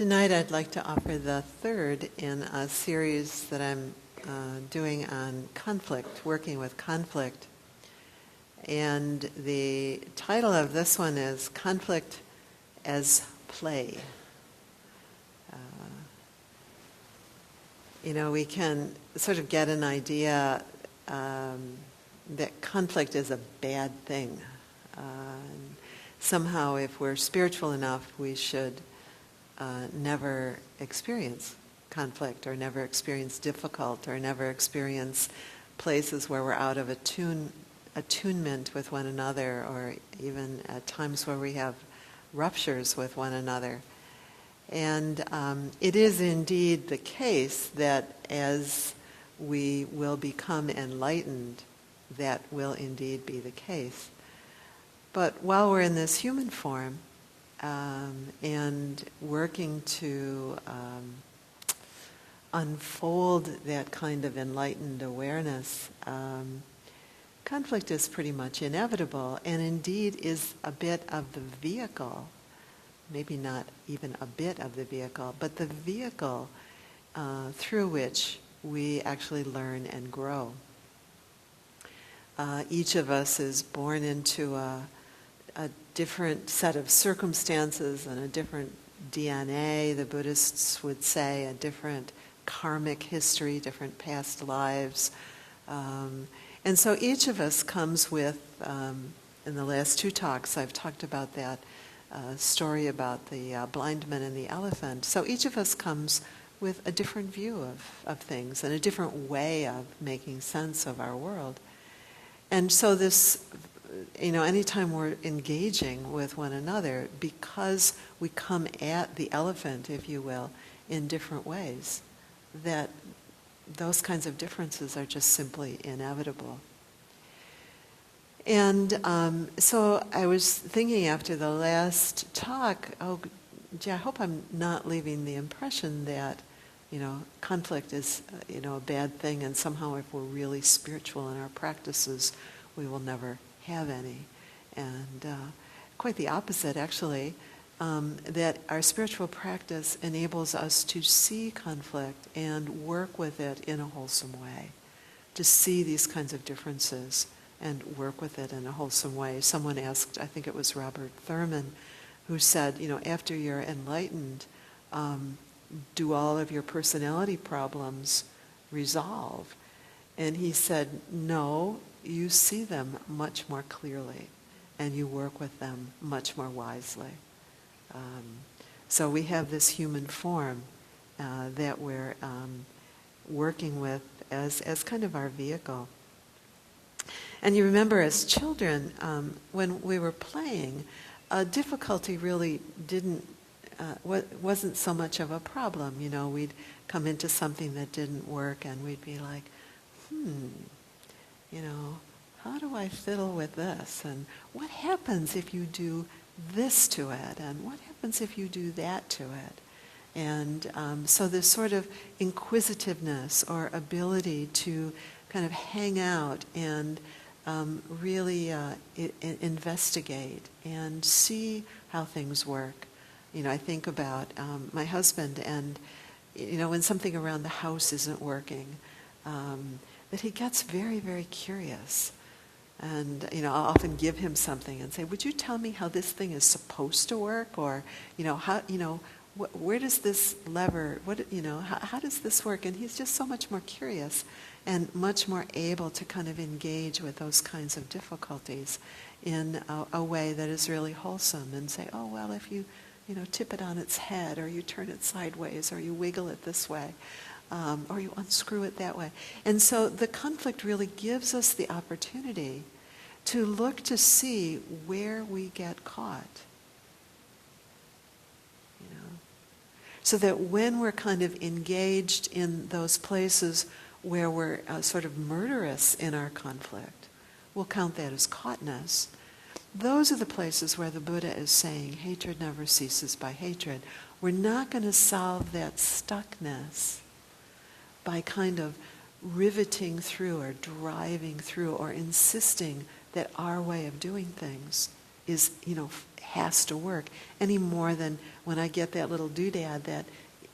Tonight I'd like to offer the third in a series that I'm doing on conflict, working with conflict. And the title of this one is Conflict as Play. We can sort of get an idea that conflict is a bad thing. Somehow, if we're spiritual enough, we should never experience conflict, or never experience difficult, or never experience places where we're out of attunement with one another, or even at times where we have ruptures with one another. And it is indeed the case that as we will become enlightened, that will indeed be the case. But while we're in this human form, and working to unfold that kind of enlightened awareness, conflict is pretty much inevitable, and indeed is a bit of the vehicle, maybe not even a bit of the vehicle, but the vehicle through which we actually learn and grow. Each of us is born into a different set of circumstances and a different DNA, the Buddhists would say, a different karmic history, different past lives. And so each of us comes with, in the last two talks I've talked about that story about the blind man and the elephant. So each of us comes with a different view of things and a different way of making sense of our world. And so this, anytime we're engaging with one another, because we come at the elephant, if you will, in different ways, that those kinds of differences are just simply inevitable. And so I was thinking after the last talk, I hope I'm not leaving the impression that, conflict is, a bad thing, and somehow if we're really spiritual in our practices, we will never have any. And quite the opposite, actually, that our spiritual practice enables us to see conflict and work with it in a wholesome way, to see these kinds of differences and work with it in a wholesome way. Someone asked, I think it was Robert Thurman, who said, after you're enlightened, do all of your personality problems resolve? And he said, no, you see them much more clearly, and you work with them much more wisely. So we have this human form that we're working with as kind of our vehicle. And you remember as children, when we were playing, difficulty really wasn't so much of a problem. We'd come into something that didn't work, and we'd be like, how do I fiddle with this? And what happens if you do this to it? And what happens if you do that to it? And so this sort of inquisitiveness or ability to kind of hang out and really investigate and see how things work. I think about my husband, and when something around the house isn't working, that he gets very, very curious. And, I'll often give him something and say, would you tell me how this thing is supposed to work? Or, how, where does this lever, how does this work? And he's just so much more curious and much more able to kind of engage with those kinds of difficulties in a way that is really wholesome, and say, oh, well, if you, tip it on its head, or you turn it sideways, or you wiggle it this way, or you unscrew it that way. And so the conflict really gives us the opportunity to look to see where we get caught. So that when we're kind of engaged in those places where we're sort of murderous in our conflict, we'll count that as caughtness. Those are the places where the Buddha is saying hatred never ceases by hatred. We're not going to solve that stuckness by kind of riveting through or driving through or insisting that our way of doing things is, has to work, any more than when I get that little doodad that,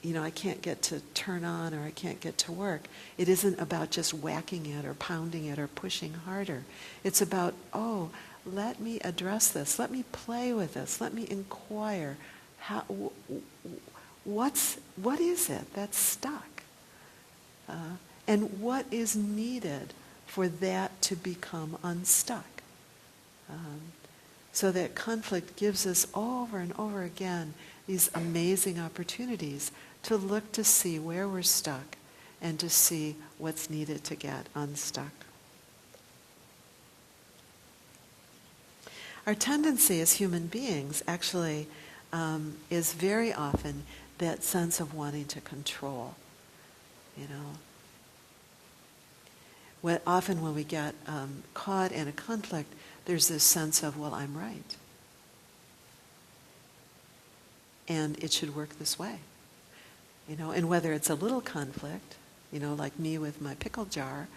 I can't get to turn on or I can't get to work. It isn't about just whacking it or pounding it or pushing harder. It's about, let me address this. Let me play with this. Let me inquire. What is it that's stuck? And what is needed for that to become unstuck? So that conflict gives us over and over again these amazing opportunities to look to see where we're stuck and to see what's needed to get unstuck. Our tendency as human beings actually is very often that sense of wanting to control. Often when we get caught in a conflict, there's this sense of, well, I'm right. And it should work this way. And whether it's a little conflict, like me with my pickle jar,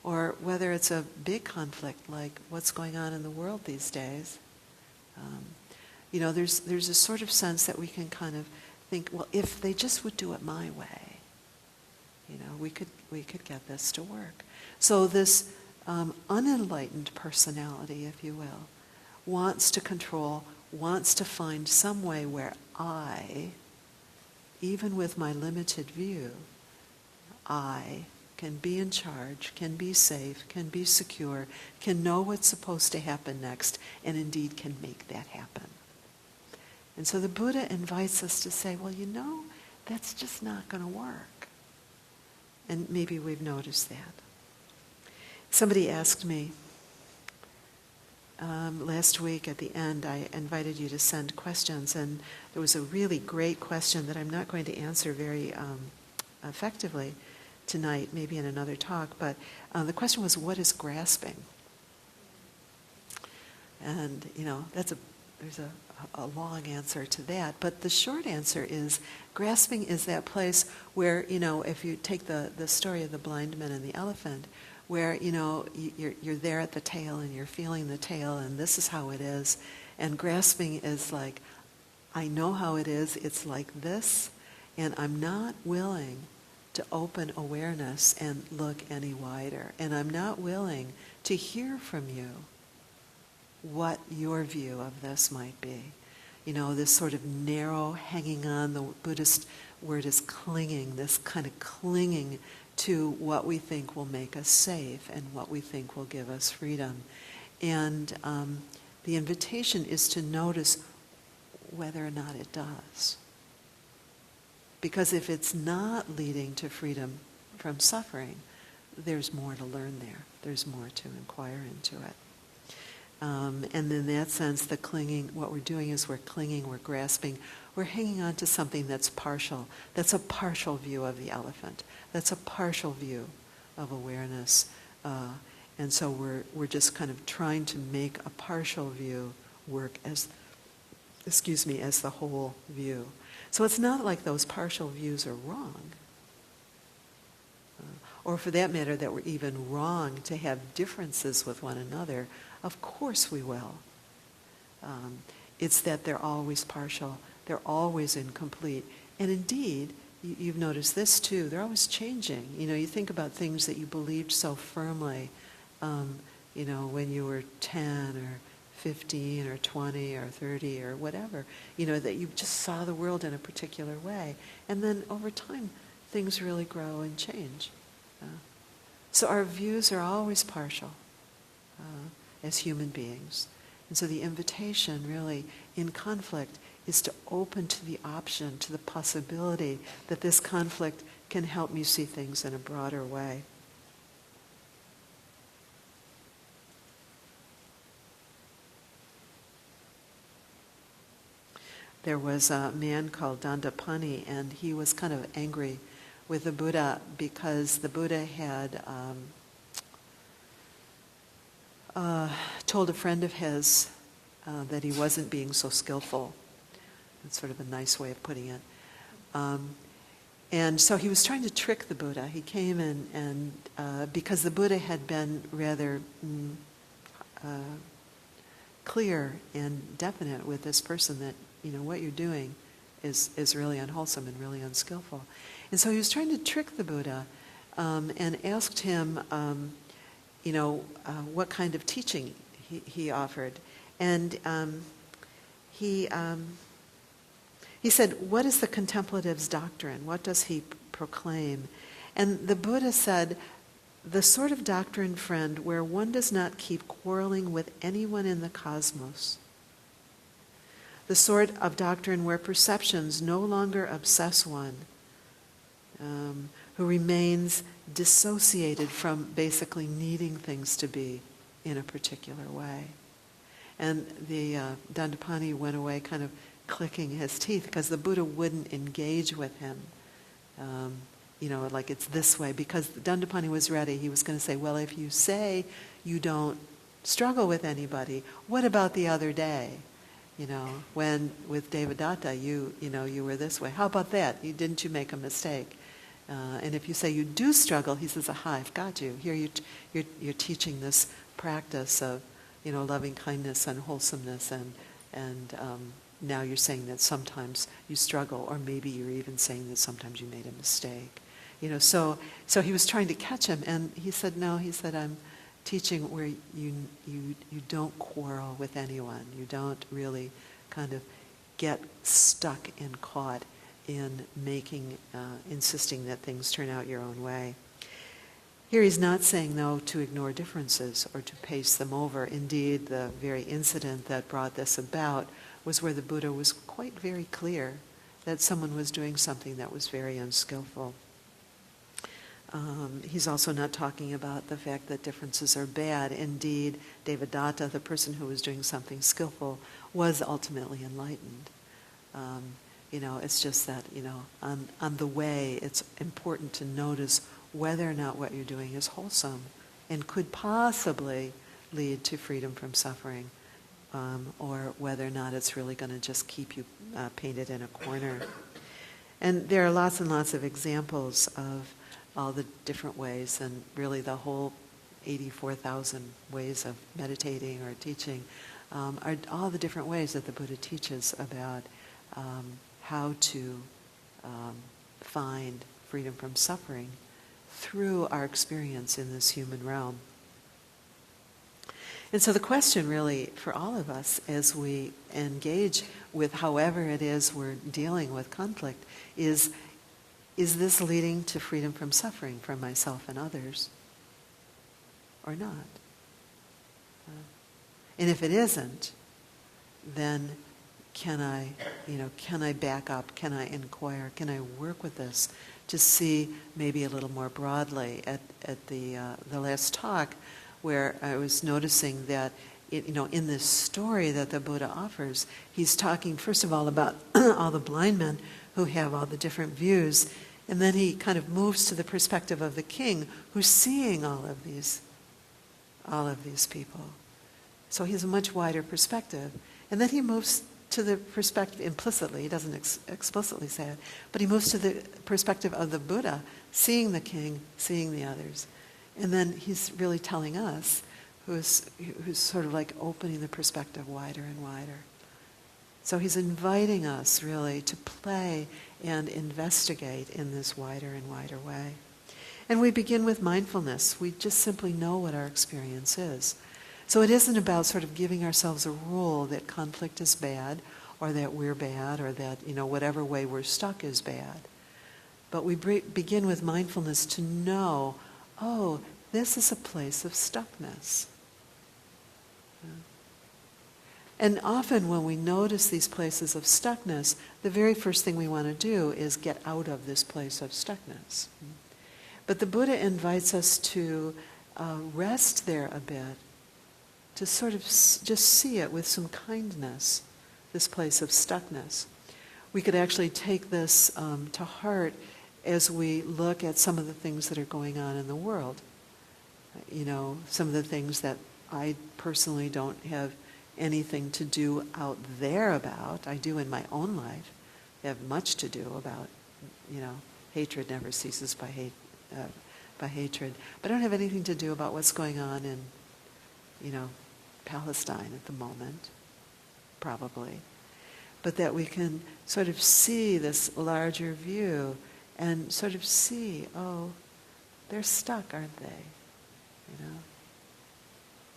or whether it's a big conflict like what's going on in the world these days, there's a sort of sense that we can kind of think, well, if they just would do it my way, we could get this to work. So this unenlightened personality, if you will, wants to control, wants to find some way where I, even with my limited view, I can be in charge, can be safe, can be secure, can know what's supposed to happen next, and indeed can make that happen. And so the Buddha invites us to say, well, that's just not going to work. And maybe we've noticed that. Somebody asked me last week at the end, I invited you to send questions, and there was a really great question that I'm not going to answer very effectively tonight, maybe in another talk, but the question was, what is grasping? And, there's a long answer to that, but the short answer is, grasping is that place where, if you take the story of the blind man and the elephant, where, you're there at the tail and you're feeling the tail and this is how it is. And grasping is like, I know how it is, it's like this, and I'm not willing to open awareness and look any wider. And I'm not willing to hear from you what your view of this might be. This sort of narrow hanging on, the Buddhist word is clinging, this kind of clinging to what we think will make us safe and what we think will give us freedom. And the invitation is to notice whether or not it does. Because if it's not leading to freedom from suffering, there's more to learn there. There's more to inquire into it. And in that sense, the clinging, what we're doing is we're clinging, we're grasping, we're hanging on to something that's partial. That's a partial view of the elephant. That's a partial view of awareness. And so we're just kind of trying to make a partial view work as the whole view. So it's not like those partial views are wrong. Or for that matter, that we're even wrong to have differences with one another. Of course we will. It's that they're always partial. They're always incomplete. And indeed, you've noticed this too, they're always changing. You think about things that you believed so firmly, when you were 10 or 15 or 20 or 30 or whatever, that you just saw the world in a particular way. And then over time, things really grow and change. So our views are always partial as human beings. And so the invitation really in conflict is to open to the option, to the possibility that this conflict can help me see things in a broader way. There was a man called Dandapani, and he was kind of angry with the Buddha because the Buddha had told a friend of his that he wasn't being so skillful. That's sort of a nice way of putting it. And so he was trying to trick the Buddha. He came and because the Buddha had been rather clear and definite with this person that, what you're doing is really unwholesome and really unskillful. And so he was trying to trick the Buddha and asked him, what kind of teaching he offered. And he said, what is the contemplative's doctrine? What does he proclaim? And the Buddha said, the sort of doctrine, friend, where one does not keep quarreling with anyone in the cosmos. The sort of doctrine where perceptions no longer obsess one, who remains dissociated from basically needing things to be in a particular way. And the Dandapani went away kind of clicking his teeth because the Buddha wouldn't engage with him. Like it's this way. Because Dandapani was ready. He was going to say, well, if you say you don't struggle with anybody, what about the other day? When with Devadatta you were this way. How about that? Didn't you make a mistake? And if you say you do struggle, he says, aha, I've got you. Here you're teaching this practice of, loving kindness and wholesomeness, and now you're saying that sometimes you struggle, or maybe you're even saying that sometimes you made a mistake. So he was trying to catch him, and he said, no, I'm teaching where you don't quarrel with anyone. You don't really kind of get stuck and caught in insisting that things turn out your own way. Here he's not saying, though, to ignore differences or to pace them over. Indeed, the very incident that brought this about was where the Buddha was quite very clear that someone was doing something that was very unskillful. He's also not talking about the fact that differences are bad. Indeed, Devadatta, the person who was doing something skillful, was ultimately enlightened. It's just that, on the way, it's important to notice whether or not what you're doing is wholesome and could possibly lead to freedom from suffering, or whether or not it's really going to just keep you painted in a corner. And there are lots and lots of examples of all the different ways, and really the whole 84,000 ways of meditating or teaching are all the different ways that the Buddha teaches about how to find freedom from suffering through our experience in this human realm. And so the question really for all of us as we engage with however it is we're dealing with conflict is this leading to freedom from suffering for myself and others or not? And if it isn't, then can I back up? Can I inquire? Can I work with this to see maybe a little more broadly? At the last talk, where I was noticing that in this story that the Buddha offers, he's talking first of all about all the blind men who have all the different views, and then he kind of moves to the perspective of the king who's seeing all of these people. So he has a much wider perspective. And then he moves to the perspective, implicitly, he doesn't explicitly say it, but he moves to the perspective of the Buddha, seeing the king, seeing the others. And then he's really telling us, who's sort of like opening the perspective wider and wider. So he's inviting us really to play and investigate in this wider and wider way. And we begin with mindfulness. We just simply know what our experience is. So it isn't about sort of giving ourselves a rule that conflict is bad, or that we're bad, or that, whatever way we're stuck is bad. But we begin with mindfulness to know, oh, this is a place of stuckness. And often when we notice these places of stuckness, the very first thing we want to do is get out of this place of stuckness. But the Buddha invites us to rest there a bit, to sort of just see it with some kindness, this place of stuckness. We could actually take this to heart as we look at some of the things that are going on in the world. Some of the things that I personally don't have anything to do out there about. I do in my own life. I have much to do about, hatred never ceases by hatred. But I don't have anything to do about what's going on in, Palestine at the moment, probably. But that we can sort of see this larger view and sort of see, oh, they're stuck, aren't they? You know?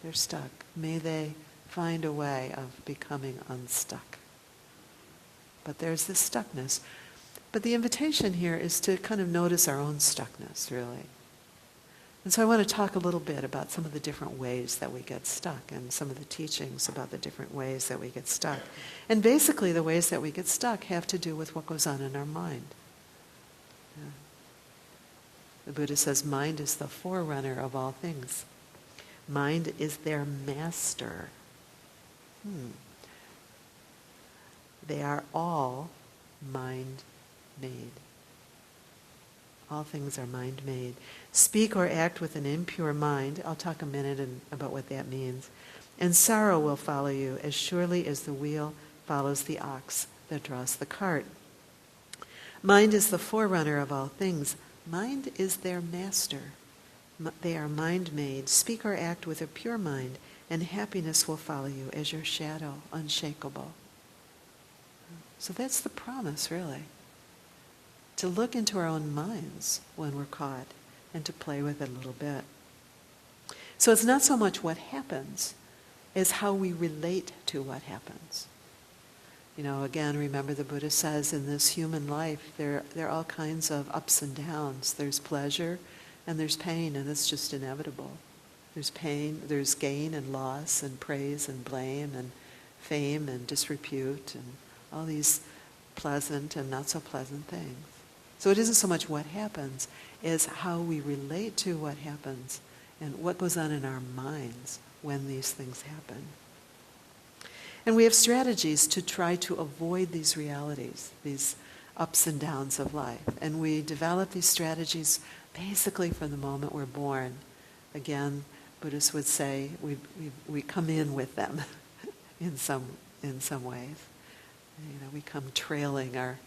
They're stuck. May they find a way of becoming unstuck. But there's this stuckness. But the invitation here is to kind of notice our own stuckness, really. And so I want to talk a little bit about some of the different ways that we get stuck and some of the teachings about the different ways that we get stuck. And basically the ways that we get stuck have to do with what goes on in our mind. Yeah. The Buddha says mind is the forerunner of all things. Mind is their master. They are all mind-made. All things are mind-made. Speak or act with an impure mind. I'll talk a minute about what that means. And sorrow will follow you as surely as the wheel follows the ox that draws the cart. Mind is the forerunner of all things. Mind is their master. They are mind-made. Speak or act with a pure mind, and happiness will follow you as your shadow, unshakable. So that's the promise, really. To look into our own minds when we're caught and to play with it a little bit. So it's not so much what happens as how we relate to what happens. You know, again, remember the Buddha says in this human life there are all kinds of ups and downs. There's pleasure and there's pain, and it's just inevitable. There's pain, there's gain and loss and praise and blame and fame and disrepute and all these pleasant and not so pleasant things. So it isn't so much what happens as how we relate to what happens and what goes on in our minds when these things happen. And we have strategies to try to avoid these realities, these ups and downs of life. And we develop these strategies basically from the moment we're born. Again, Buddhists would say we come in with them in some ways. You know, we come trailing our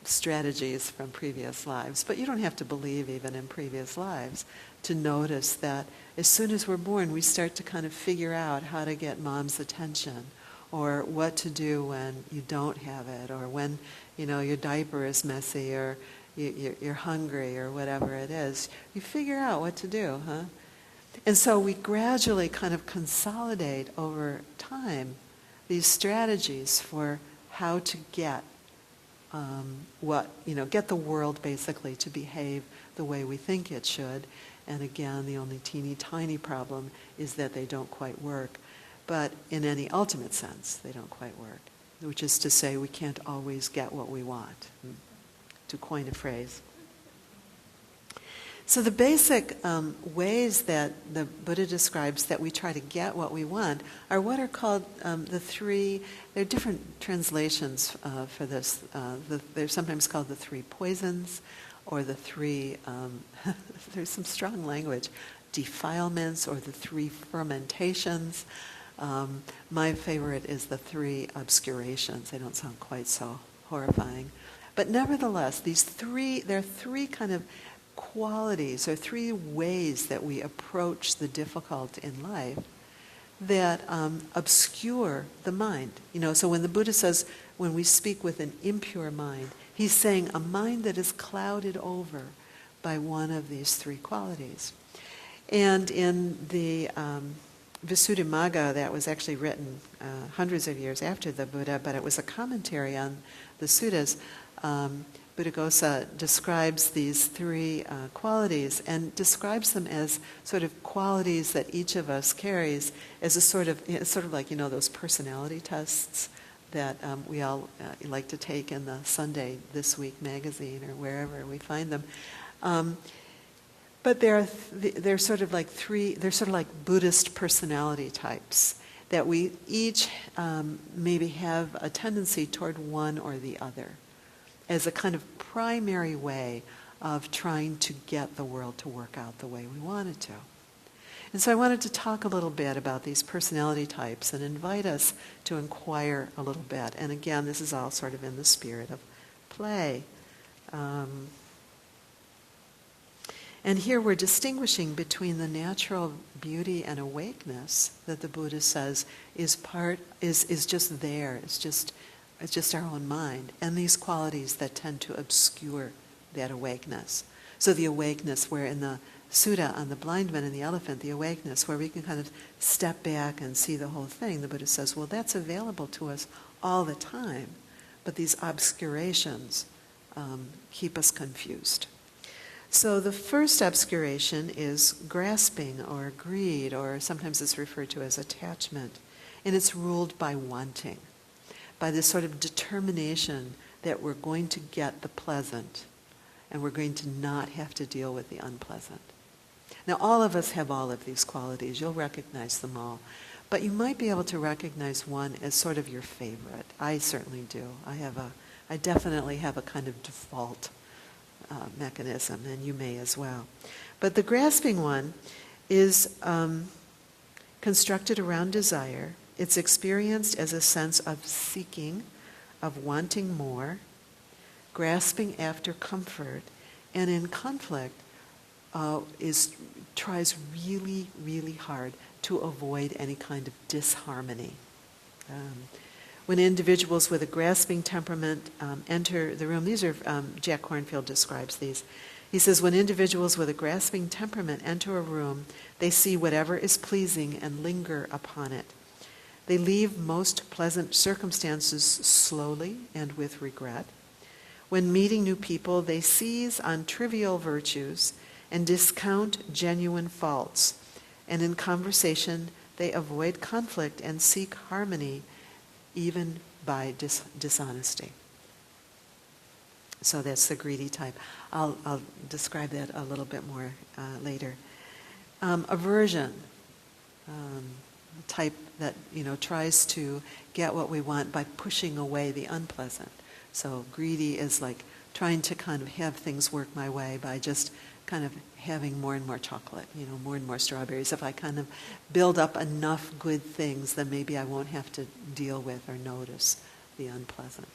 strategies from previous lives. But you don't have to believe even in previous lives to notice that as soon as we're born, we start to kind of figure out how to get mom's attention, or what to do when you don't have it, or when, you know, your diaper is messy, or you're hungry, or whatever it is. You figure out what to do, huh? And so we gradually kind of consolidate over time these strategies for how to get get the world basically to behave the way we think it should. And again, the only teeny tiny problem is that they don't quite work. But in any ultimate sense, they don't quite work, which is to say we can't always get what we want, to coin a phrase. So the basic ways that the Buddha describes that we try to get what we want are what are called the three, there are different translations for this. They're sometimes called the three poisons, or the three, there's some strong language, defilements, or the three fermentations. My favorite is the three obscurations. They don't sound quite so horrifying. But nevertheless, there are three kind of qualities, or three ways that we approach the difficult in life that obscure the mind. You know, so when the Buddha says, when we speak with an impure mind, he's saying a mind that is clouded over by one of these three qualities. And in the Visuddhimagga, that was actually written hundreds of years after the Buddha, but it was a commentary on the suttas. Buddhaghosa describes these three qualities and describes them as sort of qualities that each of us carries as it's sort of like, you know, those personality tests that we all like to take in the Sunday This Week magazine or wherever we find them. But they're sort of like Buddhist personality types that we each maybe have a tendency toward one or the other, as a kind of primary way of trying to get the world to work out the way we want it to. And so I wanted to talk a little bit about these personality types and invite us to inquire a little bit. And again, this is all sort of in the spirit of play. And here we're distinguishing between the natural beauty and awakeness that the Buddha says is just there. It's just our own mind, and these qualities that tend to obscure that awakeness. So the awakeness, where in the sutta on the blind man and the elephant, the awakeness where we can kind of step back and see the whole thing, the Buddha says, well, that's available to us all the time, but these obscurations keep us confused. So the first obscuration is grasping or greed, or sometimes it's referred to as attachment, and it's ruled by wanting, by this sort of determination that we're going to get the pleasant and we're going to not have to deal with the unpleasant. Now, all of us have all of these qualities. You'll recognize them all. But you might be able to recognize one as sort of your favorite. I certainly do. I definitely have a kind of default mechanism, and you may as well. But the grasping one is constructed around desire. It's experienced as a sense of seeking, of wanting more, grasping after comfort, and in conflict tries really, really hard to avoid any kind of disharmony. When individuals with a grasping temperament enter the room, these are, Jack Kornfield describes these. He says, when individuals with a grasping temperament enter a room, they see whatever is pleasing and linger upon it. They leave most pleasant circumstances slowly and with regret. When meeting new people, they seize on trivial virtues and discount genuine faults. And in conversation, they avoid conflict and seek harmony, even by dishonesty. So that's the greedy type. I'll describe that a little bit more later. Aversion, type that tries to get what we want by pushing away the unpleasant. So greedy is like trying to kind of have things work my way by just kind of having more and more chocolate, more and more strawberries. If I kind of build up enough good things, then maybe I won't have to deal with or notice the unpleasant.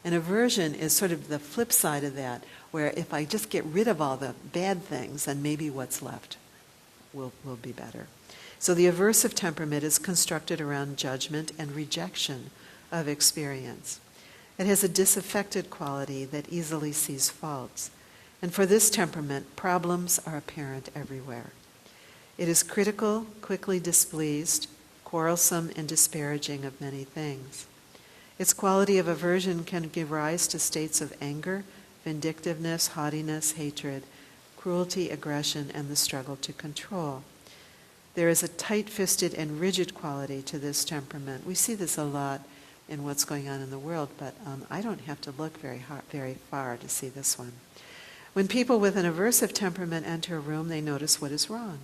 And aversion is sort of the flip side of that, where if I just get rid of all the bad things, then maybe what's left will be better. So the aversive temperament is constructed around judgment and rejection of experience. It has a disaffected quality that easily sees faults. And for this temperament, problems are apparent everywhere. It is critical, quickly displeased, quarrelsome, and disparaging of many things. Its quality of aversion can give rise to states of anger, vindictiveness, haughtiness, hatred, cruelty, aggression, and the struggle to control. There is a tight-fisted and rigid quality to this temperament. We see this a lot in what's going on in the world, but I don't have to look very far to see this one. When people with an aversive temperament enter a room, they notice what is wrong,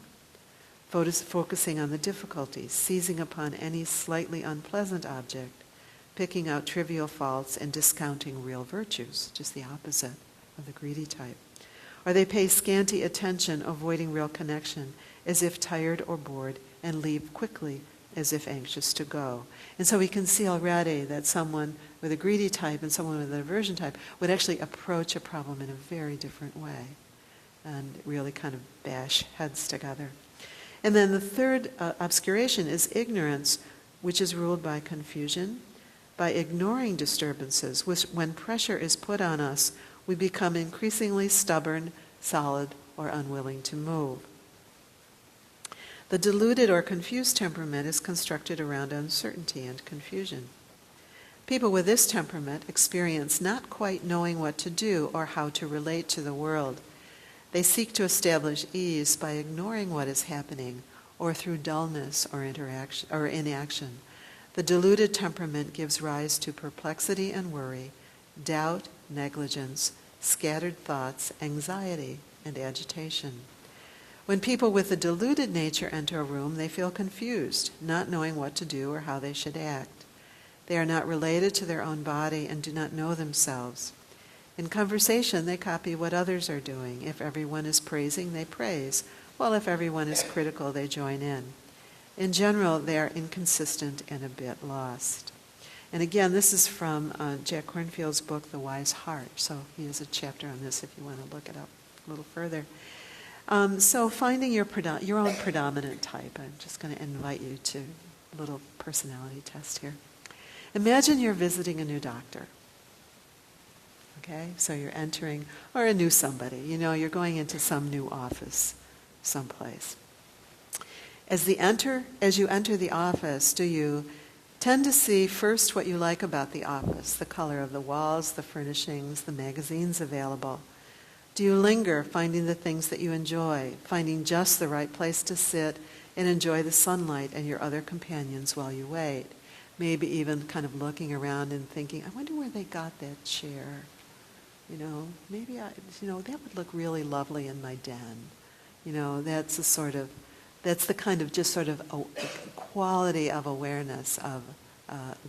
focusing on the difficulties, seizing upon any slightly unpleasant object, picking out trivial faults, and discounting real virtues, just the opposite of the greedy type. Or they pay scanty attention, avoiding real connection, as if tired or bored, and leave quickly, as if anxious to go. And so we can see already that someone with a greedy type and someone with an aversion type would actually approach a problem in a very different way and really kind of bash heads together. And then the third obscuration is ignorance, which is ruled by confusion. By ignoring disturbances, when pressure is put on us, we become increasingly stubborn, solid, or unwilling to move. The deluded or confused temperament is constructed around uncertainty and confusion. People with this temperament experience not quite knowing what to do or how to relate to the world. They seek to establish ease by ignoring what is happening or through dullness or inaction. The deluded temperament gives rise to perplexity and worry, doubt, negligence, scattered thoughts, anxiety, and agitation. When people with a deluded nature enter a room, they feel confused, not knowing what to do or how they should act. They are not related to their own body and do not know themselves. In conversation, they copy what others are doing. If everyone is praising, they praise, while if everyone is critical, they join in. In general, they are inconsistent and a bit lost. And again, this is from Jack Kornfield's book, The Wise Heart. So he has a chapter on this if you want to look it up a little further. So finding your own predominant type. I'm just going to invite you to a little personality test here. Imagine you're visiting a new doctor. Okay, so you're entering, or a new somebody. You're going into some new office, someplace. As you enter the office, do you tend to see first what you like about the office, the color of the walls, the furnishings, the magazines available? Do you linger, finding the things that you enjoy, finding just the right place to sit and enjoy the sunlight and your other companions while you wait? Maybe even kind of looking around and thinking, I wonder where they got that chair. Maybe that would look really lovely in my den. That's the kind of just sort of quality of awareness of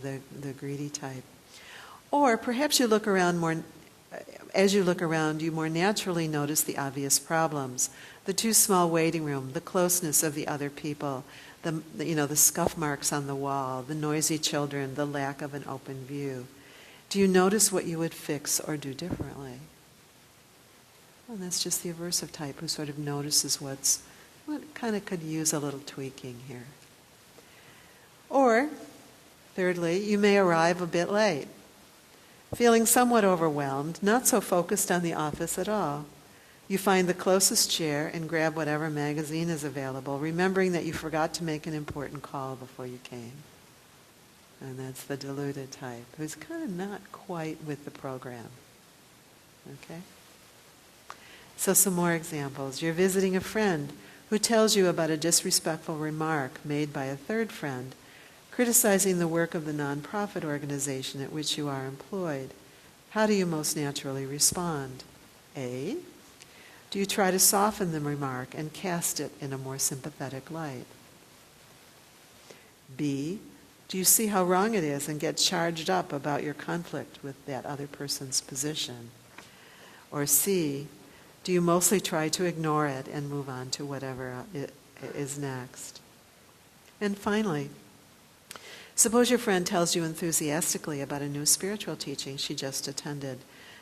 the greedy type. Or perhaps you look around more. As you look around, you more naturally notice the obvious problems: the too small waiting room, the closeness of the other people, the scuff marks on the wall, the noisy children, the lack of an open view. Do you notice what you would fix or do differently? Well, that's just the aversive type who sort of notices what kind of could use a little tweaking here. Or, thirdly, you may arrive a bit late, feeling somewhat overwhelmed, not so focused on the office at all. You find the closest chair and grab whatever magazine is available, remembering that you forgot to make an important call before you came. And that's the deluded type, who's kind of not quite with the program. Okay? So some more examples. You're visiting a friend who tells you about a disrespectful remark made by a third friend, criticizing the work of the nonprofit organization at which you are employed. How do you most naturally respond? A, do you try to soften the remark and cast it in a more sympathetic light? B, do you see how wrong it is and get charged up about your conflict with that other person's position? Or C, do you mostly try to ignore it and move on to whatever it is next? And finally, suppose your friend tells you enthusiastically about a new spiritual teaching she just attended.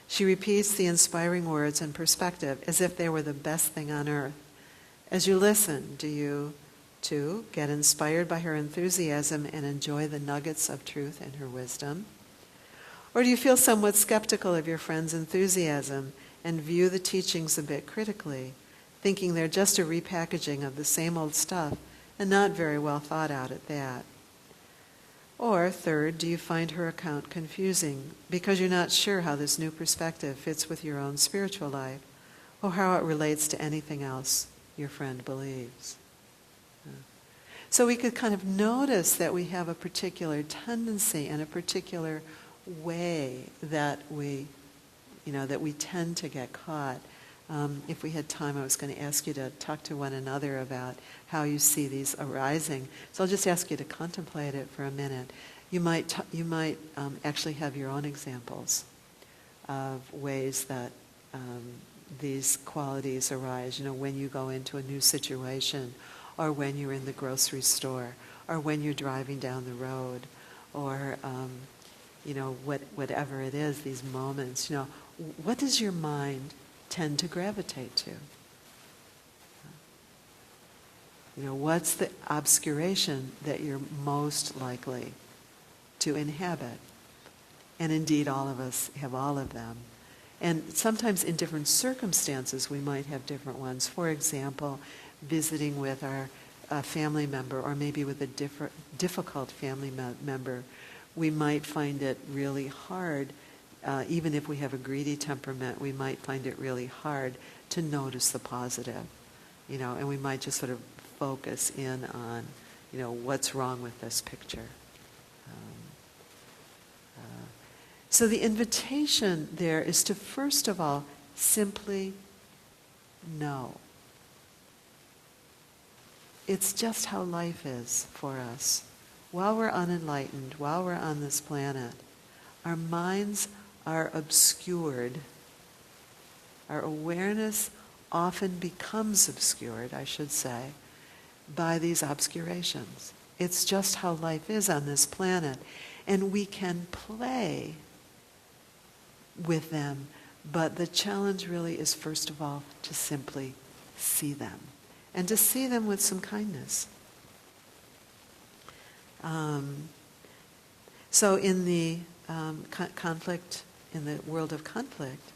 She repeats the inspiring words and perspective as if they were the best thing on earth. As you listen, do you, too, get inspired by her enthusiasm and enjoy the nuggets of truth in her wisdom? Or do you feel somewhat skeptical of your friend's enthusiasm and view the teachings a bit critically, thinking they're just a repackaging of the same old stuff and not very well thought out at that? Or, third, do you find her account confusing because you're not sure how this new perspective fits with your own spiritual life or how it relates to anything else your friend believes? So we could kind of notice that we have a particular tendency and a particular way that we tend to get caught. If we had time, I was going to ask you to talk to one another about how you see these arising. So I'll just ask you to contemplate it for a minute. You might actually have your own examples of ways that these qualities arise. When you go into a new situation, or when you're in the grocery store, or when you're driving down the road, or whatever it is. These moments. What does your mind tend to gravitate to? What's the obscuration that you're most likely to inhabit? And indeed, all of us have all of them. And sometimes in different circumstances, we might have different ones. For example, visiting with our family member, or maybe with a difficult family member, we might find it really hard. Even if we have a greedy temperament, we might find it really hard to notice the positive, and we might just sort of focus in on, what's wrong with this picture. So the invitation there is to, first of all, simply know. It's just how life is for us. While we're unenlightened, while we're on this planet, our minds are obscured. Our awareness often becomes obscured, I should say, by these obscurations. It's just how life is on this planet. And we can play with them, but the challenge really is, first of all, to simply see them, and to see them with some kindness. So in the conflict, in the world of conflict,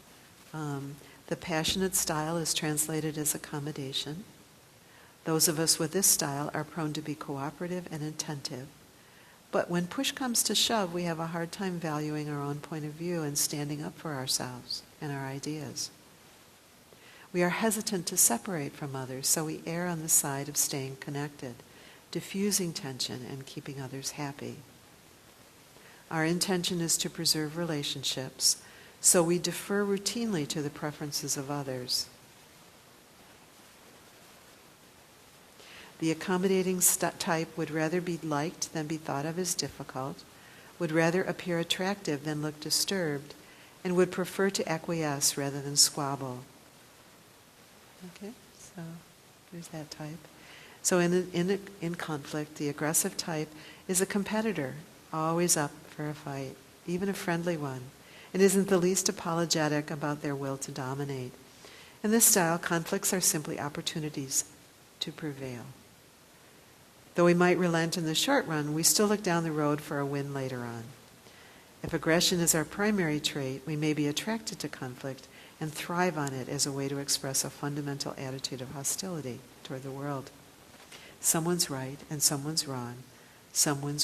the passionate style is translated as accommodation. Those of us with this style are prone to be cooperative and attentive. But when push comes to shove, we have a hard time valuing our own point of view and standing up for ourselves and our ideas. We are hesitant to separate from others, so we err on the side of staying connected, diffusing tension and keeping others happy. Our intention is to preserve relationships, so we defer routinely to the preferences of others. The accommodating type would rather be liked than be thought of as difficult, would rather appear attractive than look disturbed, and would prefer to acquiesce rather than squabble. Okay, so there's that type. So in conflict, the aggressive type is a competitor, always up for a fight, even a friendly one, and isn't the least apologetic about their will to dominate. In this style, conflicts are simply opportunities to prevail. Though we might relent in the short run, we still look down the road for a win later on. If aggression is our primary trait, we may be attracted to conflict and thrive on it as a way to express a fundamental attitude of hostility toward the world. Someone's right and someone's wrong. Someone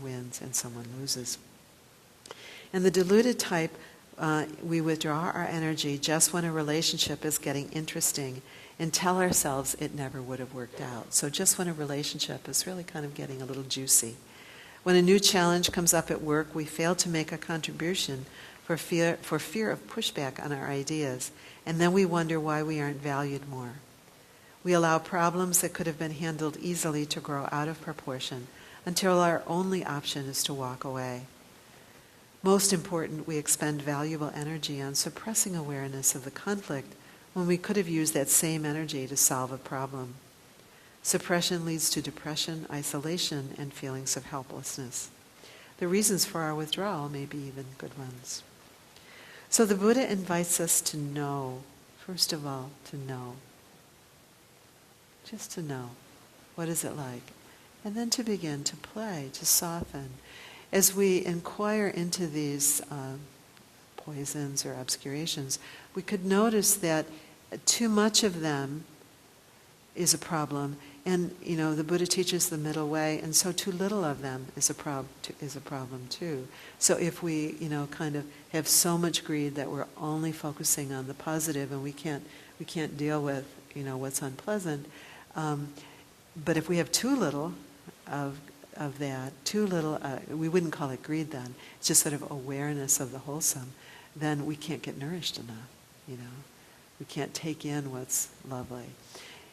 wins and someone loses. And the diluted type, we withdraw our energy just when a relationship is getting interesting and tell ourselves it never would have worked out. So just when a relationship is really kind of getting a little juicy. When a new challenge comes up at work, we fail to make a contribution for fear of pushback on our ideas, and then we wonder why we aren't valued more. We allow problems that could have been handled easily to grow out of proportion until our only option is to walk away. Most important, we expend valuable energy on suppressing awareness of the conflict when we could have used that same energy to solve a problem. Suppression leads to depression, isolation, and feelings of helplessness. The reasons for our withdrawal may be even good ones. So the Buddha invites us to know, first of all, to know. Just to know. What is it like? And then to begin to play, to soften. As we inquire into these poisons or obscurations, we could notice that too much of them is a problem, and the Buddha teaches the middle way, and so too little of them is a problem too. So if we kind of have so much greed that we're only focusing on the positive, and we can't deal with what's unpleasant, but if we have too little of that, too little, we wouldn't call it greed then. It's just sort of awareness of the wholesome. Then we can't get nourished enough. We can't take in what's lovely.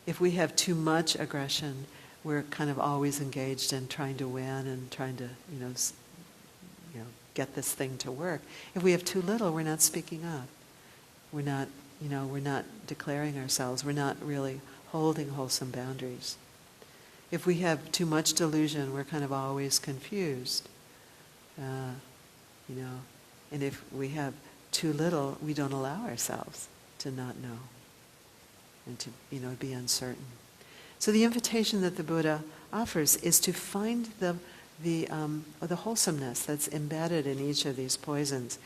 If we have too much aggression, we're kind of always engaged in trying to win and trying to, get this thing to work. If we have too little, we're not speaking up. We're not declaring ourselves. We're not really holding wholesome boundaries. If we have too much delusion, we're kind of always confused. And if we have too little, we don't allow ourselves to not know and to be uncertain. So the invitation that the Buddha offers is to find the wholesomeness that's embedded in each of these poisons.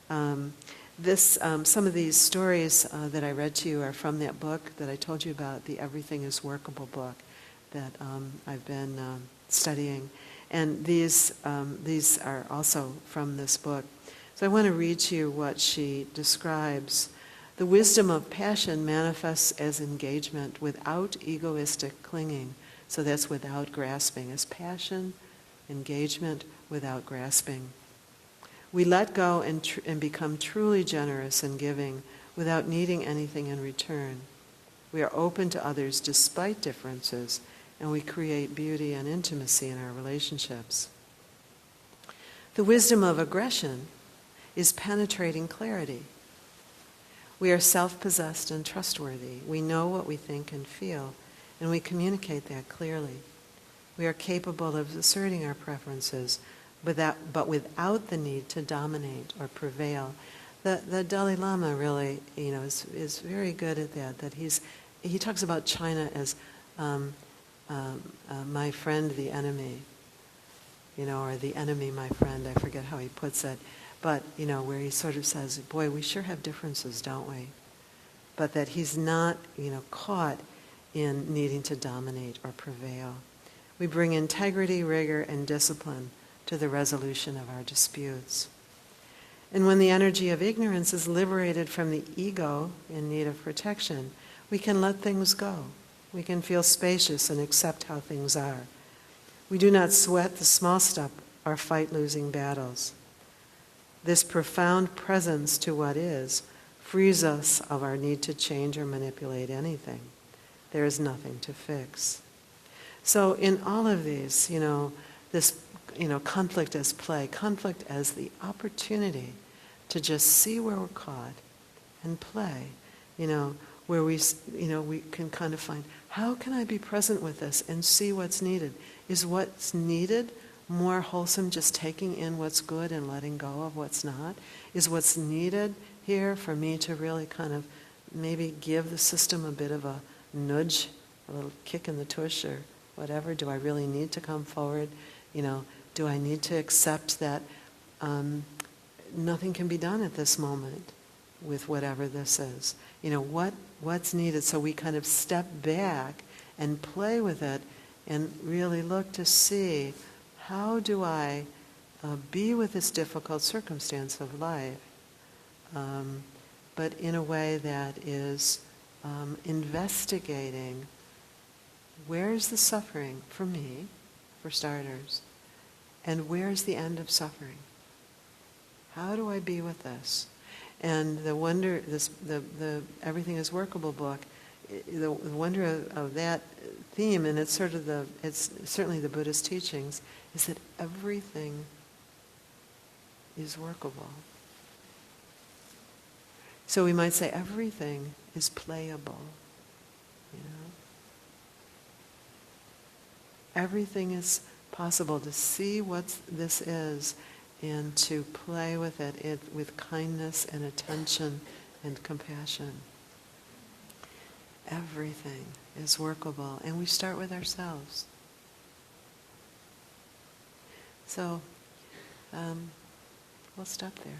Some of these stories that I read to you are from that book that I told you about, the Everything is Workable book that I've been studying. And these are also from this book. So I want to read to you what she describes. The wisdom of passion manifests as engagement without egoistic clinging. So that's without grasping. As passion, engagement without grasping. We let go and become truly generous in giving without needing anything in return. We are open to others despite differences, and we create beauty and intimacy in our relationships. The wisdom of aggression is penetrating clarity. We are self-possessed and trustworthy. We know what we think and feel, and we communicate that clearly. We are capable of asserting our preferences, but without the need to dominate or prevail. The Dalai Lama really, is very good at that he's he talks about China as my friend, the enemy, or the enemy, my friend. I forget how he puts it. But, where he sort of says, boy, we sure have differences, don't we? But that he's not, caught in needing to dominate or prevail. We bring integrity, rigor, and discipline to the resolution of our disputes. And when the energy of ignorance is liberated from the ego in need of protection, we can let things go. We can feel spacious and accept how things are. We do not sweat the small stuff or fight losing battles. This profound presence to what is frees us of our need to change or manipulate anything. There is nothing to fix. So in all of these, this, conflict as play, conflict as the opportunity to just see where we're caught and play, where we can kind of find, how can I be present with this and see what's needed? Is what's needed more wholesome, just taking in what's good and letting go of what's not? Is what's needed here for me to really kind of maybe give the system a bit of a nudge, a little kick in the tush or whatever? Do I really need to come forward? Do I need to accept that nothing can be done at this moment with whatever this is? What's needed? So we kind of step back and play with it and really look to see, how do I be with this difficult circumstance of life, but in a way that is investigating where's the suffering for me, for starters, and where's the end of suffering? How do I be with this? And the wonder, the Everything is Workable book, the wonder of that theme, and it's certainly the Buddhist teachings, is that everything is workable. So we might say everything is playable. Everything is possible to see what this is and to play with it with kindness and attention and compassion. Everything is workable, and we start with ourselves. So, we'll stop there.